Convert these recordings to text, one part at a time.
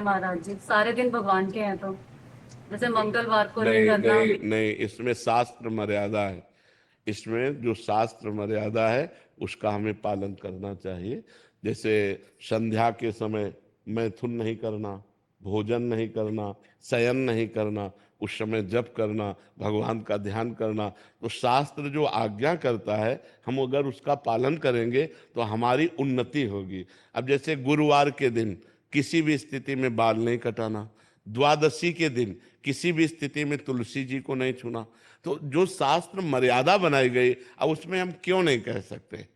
महाराज जी, सारे दिन भगवान के हैं तो जैसे मंगलवार को नहीं नहीं करना। नहीं नहीं, इसमें शास्त्र मर्यादा है। इसमें जो शास्त्र मर्यादा है उसका हमें पालन करना चाहिए। जैसे संध्या के समय मैथुन नहीं करना, भोजन नहीं करना, शयन नहीं करना, उस समय जप करना, भगवान का ध्यान करना। तो शास्त्र जो आज्ञा करता है, हम अगर उसका पालन करेंगे तो हमारी उन्नति होगी। अब जैसे गुरुवार के दिन किसी भी स्थिति में बाल नहीं कटाना, द्वादशी के दिन किसी भी स्थिति में तुलसी जी को नहीं छूना। तो जो शास्त्र मर्यादा बनाई गई, अब उसमें हम क्यों नहीं कह सकते?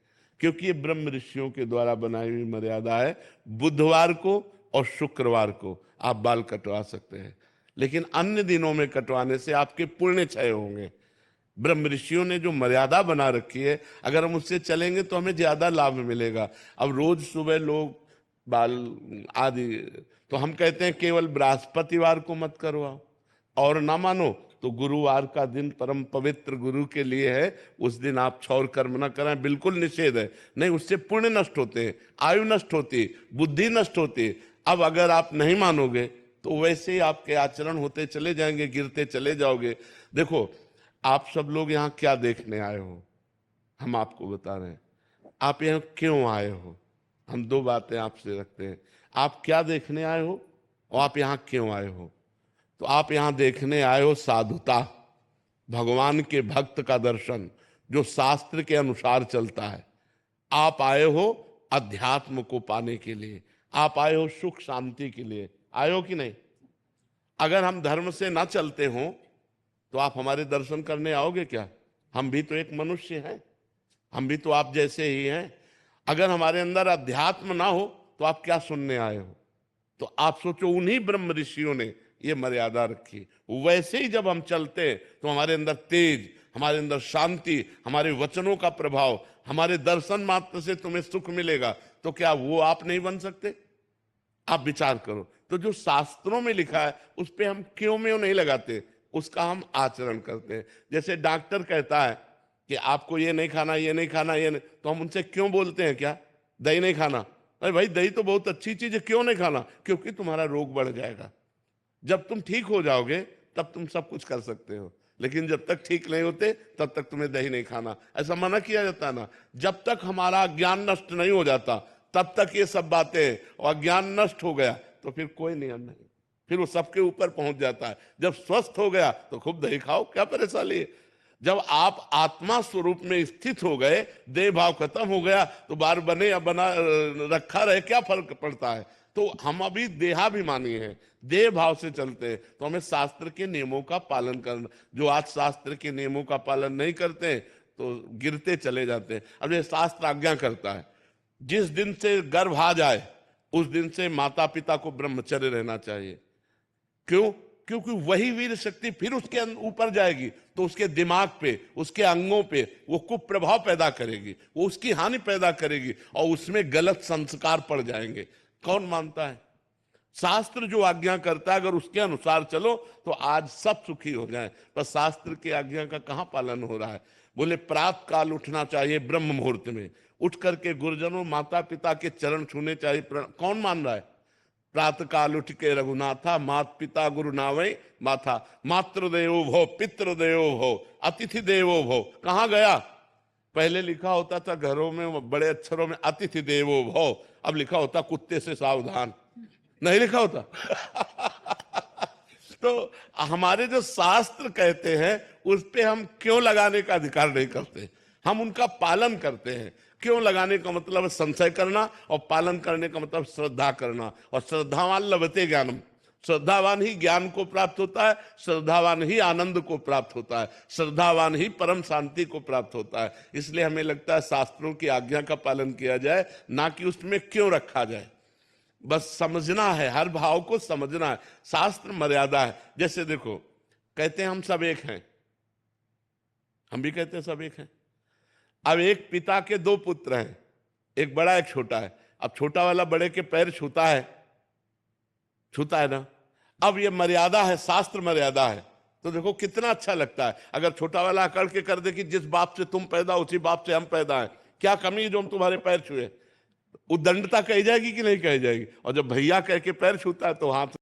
क्योंकि ये ब्रह्म ऋषियों के द्वारा बनाई हुई मर्यादा है। बुधवार को और शुक्रवार को आप बाल कटवा सकते हैं, लेकिन अन्य दिनों में कटवाने से आपके पुण्य क्षय होंगे। ब्रह्म ऋषियों ने जो मर्यादा बना रखी है, अगर हम उससे चलेंगे तो हमें ज्यादा लाभ मिलेगा। अब रोज सुबह लोग बाल आदि, तो हम कहते हैं केवल बृहस्पतिवार को मत करवाओ, और ना मानो तो गुरुवार का दिन परम पवित्र गुरु के लिए है, उस दिन आप क्षौर कर्म न कराएं, बिल्कुल निषेध है। नहीं, उससे पुण्य नष्ट होते हैं, आयु नष्ट होती, बुद्धि नष्ट होती। अब अगर आप नहीं मानोगे तो वैसे ही आपके आचरण होते चले जाएंगे, गिरते चले जाओगे। देखो, आप सब लोग यहाँ क्या देखने आए हो, हम आपको बता रहे हैं। आप यहाँ क्यों आए हो, हम दो बातें आपसे रखते हैं। आप क्या देखने आए हो और आप यहाँ क्यों आए हो? तो आप यहाँ देखने आए हो साधुता, भगवान के भक्त का दर्शन जो शास्त्र के अनुसार चलता है। आप आए हो अध्यात्म को पाने के लिए, आप आए हो सुख शांति के लिए, आए हो कि नहीं? अगर हम धर्म से ना चलते हो तो आप हमारे दर्शन करने आओगे क्या? हम भी तो एक मनुष्य हैं, हम भी तो आप जैसे ही हैं। अगर हमारे अंदर अध्यात्म ना हो तो आप क्या सुनने आए हो? तो आप सोचो, उन्हीं ब्रह्म ऋषियों ने ये मर्यादा रखी। वैसे ही जब हम चलते तो हमारे अंदर तेज, हमारे अंदर शांति, हमारे वचनों का प्रभाव, हमारे दर्शन मात्र से तुम्हें सुख मिलेगा। तो क्या वो आप नहीं बन सकते? आप विचार करो। तो जो शास्त्रों में लिखा है उस पे हम क्यों में नहीं लगाते, उसका हम आचरण करते हैं। जैसे डॉक्टर कहता है कि आपको ये नहीं खाना, ये नहीं खाना, ये नहीं, तो हम उनसे क्यों बोलते हैं क्या दही नहीं खाना? अरे भाई, दही तो बहुत अच्छी चीज है, क्यों नहीं खाना? क्योंकि तुम्हारा रोग बढ़ जाएगा। जब तुम ठीक हो जाओगे तब तुम सब कुछ कर सकते हो, लेकिन जब तक ठीक नहीं होते तब तक तुम्हें दही नहीं खाना, ऐसा मना किया जाता है ना। जब तक हमारा ज्ञान नष्ट नहीं हो जाता तब तक ये सब बातें, और ज्ञान नष्ट हो गया तो फिर कोई नियम नहीं, फिर वो सबके ऊपर पहुंच जाता है। जब स्वस्थ हो गया तो खूब दही खाओ, क्या परेशानी है? जब आप आत्मा स्वरूप में स्थित हो गए, देह भाव खत्म हो गया, तो बार बने या बना रखा रहे, क्या फर्क पड़ता है? तो हम अभी देहाभिमानी हैं, देह भाव से चलते हैं। तो हमें शास्त्र के नियमों का पालन करना। जो आज शास्त्र के नियमों का पालन नहीं करते तो गिरते चले जाते हैं। अब ये शास्त्र आज्ञा करता है, जिस दिन से गर्भ आ जाए उस दिन से माता पिता को ब्रह्मचर्य रहना चाहिए। क्यों? क्योंकि वही वीर शक्ति फिर उसके ऊपर जाएगी तो उसके दिमाग पे, उसके अंगों पे वो कुप्रभाव पैदा करेगी, वो उसकी हानि पैदा करेगी और उसमें गलत संस्कार पड़ जाएंगे। कौन मानता है? शास्त्र जो आज्ञा करता है अगर उसके अनुसार चलो तो आज सब सुखी हो जाए। पर शास्त्र की आज्ञा का कहां पालन हो रहा है? बोले प्रातः काल उठना चाहिए, ब्रह्म मुहूर्त में उठ करके गुरुजनों माता पिता के चरण छूने चाहिए। कौन मान रहा है? प्रातः काल उठ के रघुनाथा, मात पिता गुरु नावै माथा, मातृदेवो भव पितृदेवो भव अतिथि देवो भव। कहां गया? पहले लिखा होता था घरों में बड़े अक्षरों में अतिथि देवो भव, अब लिखा होता कुत्ते से सावधान, नहीं लिखा होता। तो हमारे जो शास्त्र कहते हैं उस पे हम क्यों लगाने का अधिकार नहीं करते? हम उनका पालन करते हैं। क्यों लगाने का मतलब है संशय करना, और पालन करने का मतलब श्रद्धा करना। और श्रद्धावान लभते ज्ञानम, श्रद्धावान ही ज्ञान को प्राप्त होता है, श्रद्धावान ही आनंद को प्राप्त होता है, श्रद्धावान ही परम शांति को प्राप्त होता है। इसलिए हमें लगता है शास्त्रों की आज्ञा का पालन किया जाए, ना कि उसमें क्यों रखा जाए। बस समझना है, हर भाव को समझना है। शास्त्र मर्यादा है। जैसे देखो, कहते हैं हम सब एक हैं, हम भी कहते हैं सब एक हैं। अब एक पिता के दो पुत्र हैं, एक बड़ा एक छोटा है। अब छोटा वाला बड़े के पैर छूता है, छूता है ना। अब ये मर्यादा है, शास्त्र मर्यादा है। तो देखो कितना अच्छा लगता है अगर छोटा वाला अकड़ के कर दे कि जिस बाप से तुम पैदा उसी बाप से हम पैदा हैं, क्या कमी जो हम तुम्हारे पैर छुए। उद्दंडता कही जाएगी कि नहीं कही जाएगी? और जब भैया कह के पैर छूता है तो हाथ